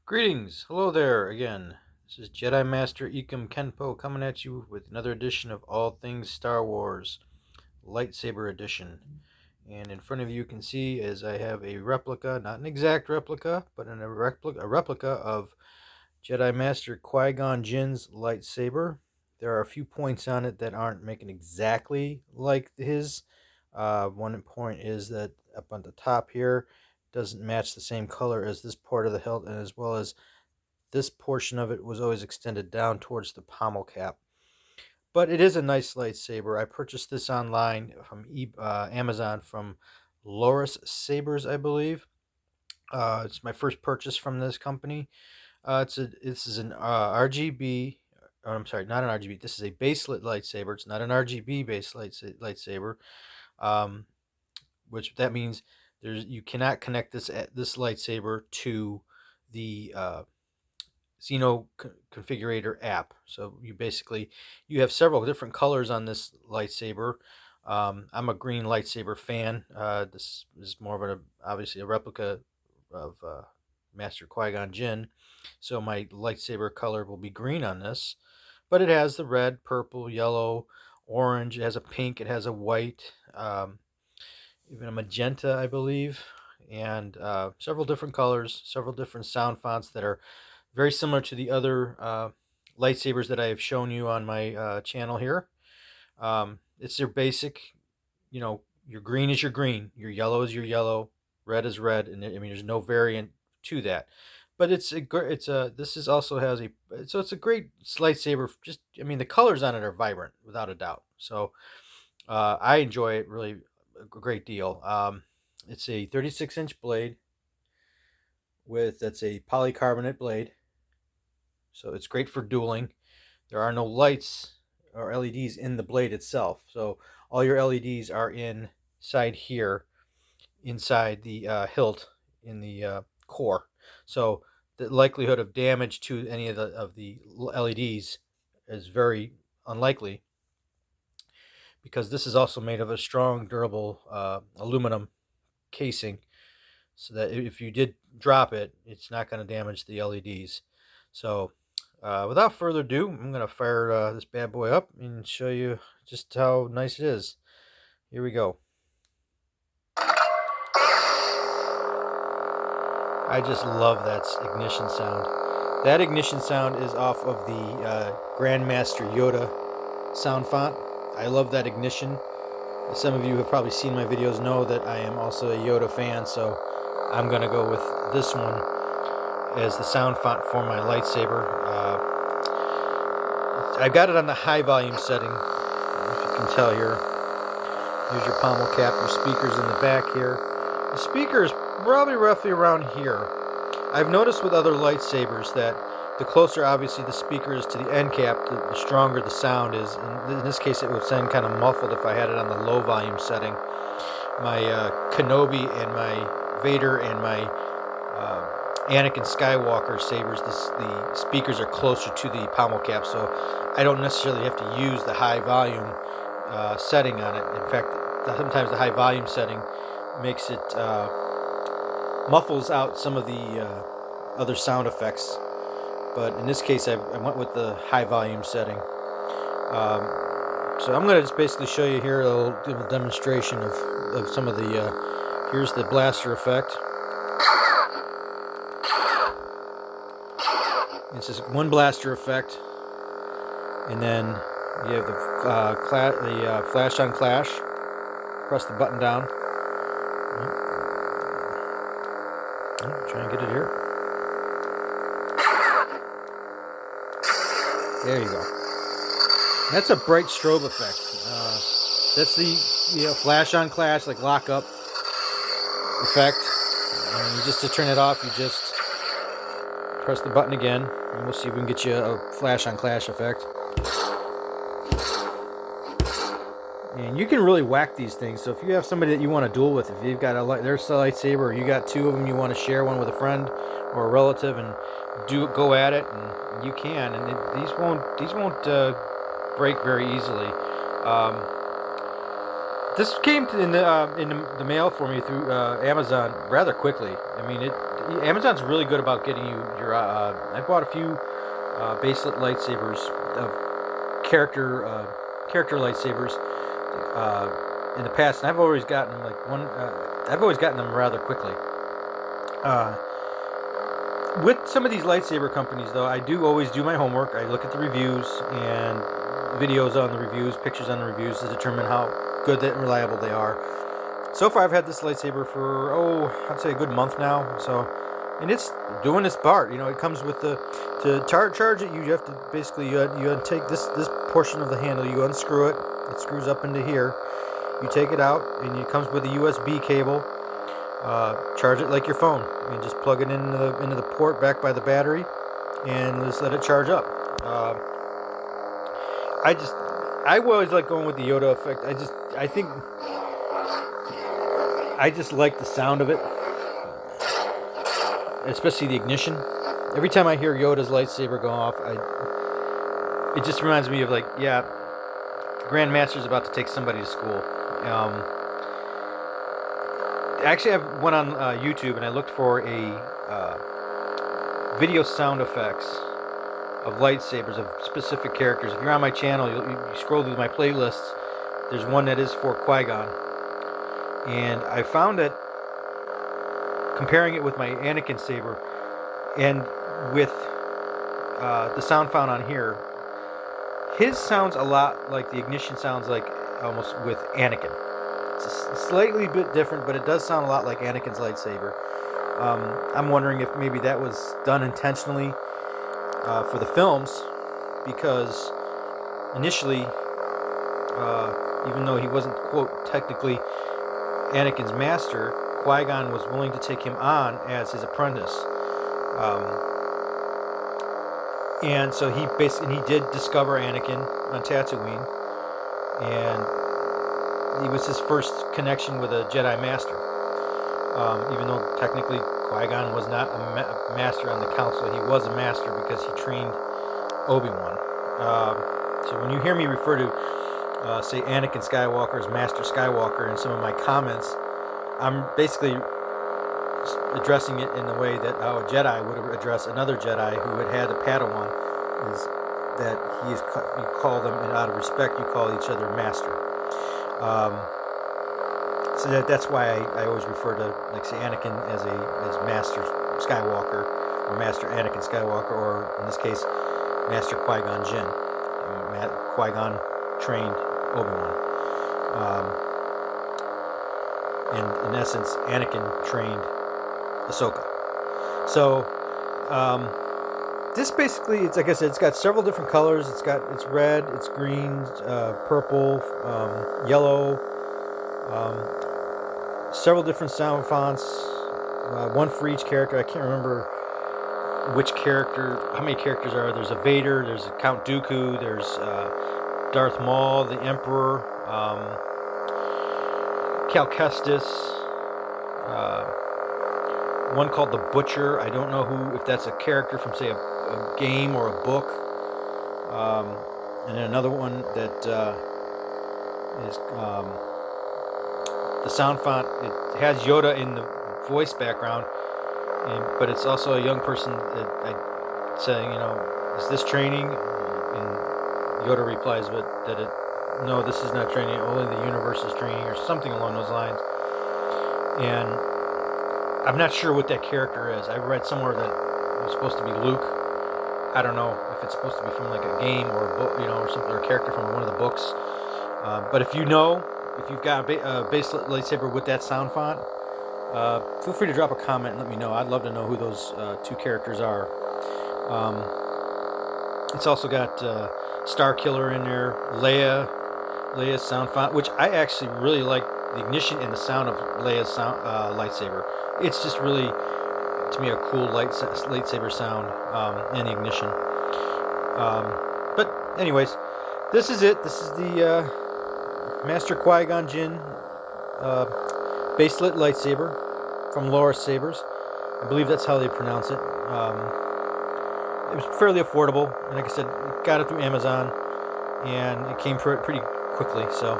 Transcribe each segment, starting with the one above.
Greetings, hello there again. This is Jedi Master Ikem Kenpo coming at you with another edition of All Things Star Wars, Lightsaber Edition. And in front of you can see as I have a replica, not an exact replica, but a replica of Jedi Master Qui-Gon Jinn's lightsaber. There are a few points on it that aren't making exactly like his. One point is that up on the top here doesn't match the same color as this part of the hilt, and as well as this portion of it was always extended down towards the pommel cap. But it is a nice lightsaber. I purchased this online from Amazon from Loris Sabers, I believe. It's my first purchase from this company. This is an RGB. Or I'm sorry, not an RGB. This is a baselit lightsaber. It's not an RGB based lightsaber, um, which that means you cannot connect this lightsaber to the Xeno Configurator app. So you have several different colors on this lightsaber. I'm a green lightsaber fan. This is more of obviously a replica of Master Qui-Gon Jinn, so my lightsaber color will be green on this. But it has the red, purple, yellow, orange. It has a pink. It has a white, even a magenta, I believe, and several different colors, several different sound fonts that are very similar to the other lightsabers that I have shown you on my channel here. It's your basic, your green is your green, your yellow is your yellow, red is red, and I mean there's no variant to that. But this is also has it's a great lightsaber. Just I mean the colors on it are vibrant without a doubt. So I enjoy it really a great deal. It's a 36-inch blade that's a polycarbonate blade. So it's great for dueling. There are no lights or LEDs in the blade itself. So all your LEDs are inside here, inside the hilt in the core. So the likelihood of damage to any of the LEDs is very unlikely, because this is also made of a strong, durable aluminum casing, so that if you did drop it, it's not going to damage the LEDs. So without further ado, I'm going to fire this bad boy up and show you just how nice it is. Here we go. I just love that ignition sound. That ignition sound is off of the Grandmaster Yoda sound font. I love that ignition. Some of you have probably seen my videos know that I am also a Yoda fan, so I'm going to go with this one as the sound font for my lightsaber. I've got it on the high volume setting, if you can tell here. Here's your pommel cap, your speakers in the back here. The speaker is probably roughly around here. I've noticed with other lightsabers that the closer obviously the speaker is to the end cap, the stronger the sound is. In this case it would sound kind of muffled if I had it on the low volume setting. My Kenobi and my Vader and my Anakin Skywalker sabers, the speakers are closer to the pommel cap, so I don't necessarily have to use the high volume setting on it. In fact, sometimes the high volume setting makes it muffles out some of the other sound effects. But in this case, I went with the high volume setting. So I'm going to just basically show you here a little demonstration of some of the. Here's the blaster effect. It's just one blaster effect, and then you have the flash on clash. Press the button down. Try and get it here. There you go. That's a bright strobe effect. That's the flash on clash, like lock up effect. And just to turn it off, you just press the button again, and we'll see if we can get you a flash on clash effect. And you can really whack these things. So if you have somebody that you want to duel with, if you've got there's a lightsaber, or you got two of them, you want to share one with a friend or a relative, and go at it, and you can. And these won't break very easily. This came in the mail for me through Amazon rather quickly. I mean, Amazon's really good about getting you your. I bought a few Baselit lightsabers of character lightsabers in the past, and I've always gotten them I've always gotten them rather quickly. With some of these lightsaber companies, though, I do always do my homework. I look at the reviews and videos on the reviews, pictures on the reviews to determine how good and reliable they are. So far, I've had this lightsaber for I'd say a good month now. So, and it's doing its part. You know, it comes with to charge it. You have to basically you take this portion of the handle, you unscrew it. It screws up into here. You take it out, and it comes with a USB cable. Charge it like your phone. I mean, just plug it into the port back by the battery, and just let it charge up. I always like going with the Yoda effect. I just like the sound of it, especially the ignition. Every time I hear Yoda's lightsaber go off, it just reminds me of the Grand Master's about to take somebody to school. Actually, I went on YouTube and I looked for a video sound effects of lightsabers of specific characters. If you're on my channel, you scroll through my playlists. There's one that is for Qui-Gon, and I found it comparing it with my Anakin saber and with the sound found on here. His sounds a lot like the ignition sounds like almost with Anakin. It's slightly bit different, but it does sound a lot like Anakin's lightsaber. I'm wondering if maybe that was done intentionally for the films, because initially, even though he wasn't, quote, technically Anakin's master, Qui-Gon was willing to take him on as his apprentice. And so he did discover Anakin on Tatooine, and it was his first connection with a Jedi Master. Even though technically Qui-Gon was not a master on the council, he was a master because he trained Obi-Wan. So when you hear me refer to, say, Anakin Skywalker as Master Skywalker in some of my comments, I'm basically addressing it in the way that how a Jedi would address another Jedi who had a Padawan, is that you call them, and out of respect, you call each other Master. So that's why I always refer to, like, say, Anakin as Master Skywalker, or Master Anakin Skywalker, or in this case, Master Qui-Gon Jinn. Qui-Gon trained Obi-Wan. And in essence, Anakin trained Ahsoka. So, this basically, it's like I said, it's got several different colors. It's red, it's green, purple, yellow, several different sound fonts, one for each character. I can't remember which character, how many characters are there. There's a Vader, there's a Count Dooku, there's Darth Maul, the Emperor, Cal Kestis, one called the Butcher. I don't know if that's a character from, say, a game or a book. And then another one that is the sound font. It has Yoda in the voice background, but it's also a young person saying, is this training? And Yoda replies, no, this is not training. Only the universe is training, or something along those lines. And I'm not sure what that character is. I read somewhere that it was supposed to be Luke. I don't know if it's supposed to be from like a game or a book, or something, or a character from one of the books. But if you've got a Baselit lightsaber with that sound font, feel free to drop a comment and let me know. I'd love to know who those two characters are. It's also got Star Killer in there, Leia's sound font, which I actually really like the ignition and the sound of Leia's lightsaber. It's just really, to me, a cool lightsaber sound, and the ignition. But anyways, this is it. This is the Master Qui-Gon Jinn Baselit lightsaber from Loris Sabers. I believe that's how they pronounce it. It was fairly affordable, and like I said, got it through Amazon, and it came pretty quickly. So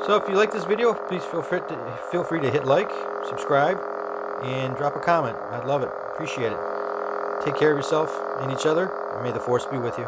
So if you like this video, please feel free to hit like, subscribe, and drop a comment. I'd love it. Appreciate it. Take care of yourself and each other, and may the Force be with you.